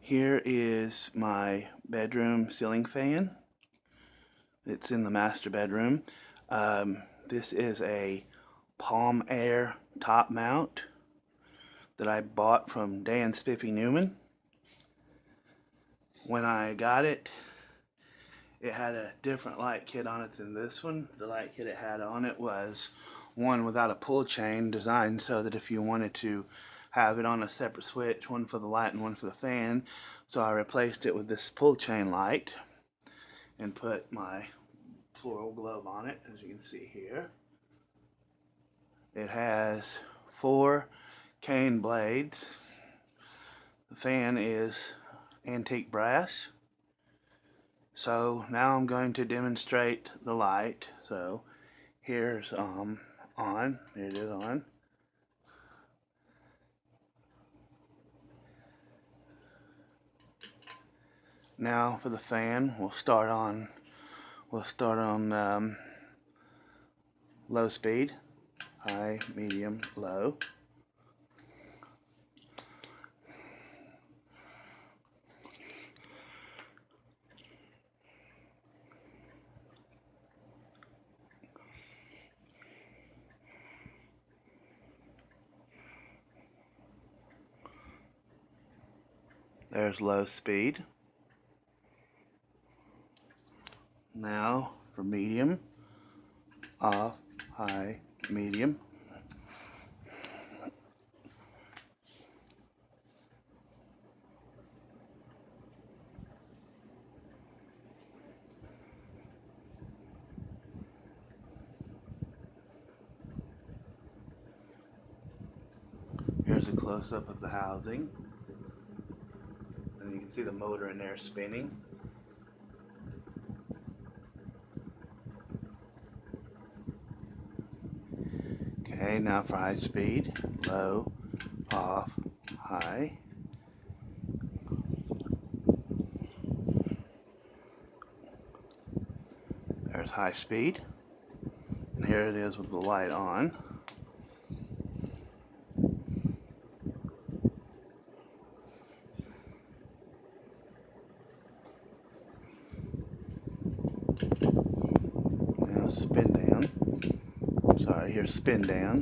Here is my bedroom ceiling fan. It's in the master bedroom. This is a Palm Air top mount that I bought from Dan Spiffy Newman. When I got it, it had a different light kit on it than this one. The light kit it had on it was one without a pull chain, designed so that if you wanted to have it on a separate switch, one for the light and one for the fan. So I replaced it with this pull chain light and put my floral globe on it, as you can see here. It has 4 cane blades. The fan is antique brass. So now I'm going to demonstrate the light. So here's on. There it is on. Now for the fan, we'll start on low speed, high, medium, low. There's low speed. Now for medium, off, high, medium. Here's a close-up of the housing. And you can see the motor in there spinning. Okay, now for high speed, low, off, high. There's high speed. And here it is with the light on. Now spin down. Sorry, here's spin down.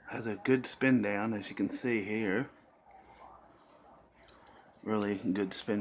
Has a good spin down, as you can see here. Really good spin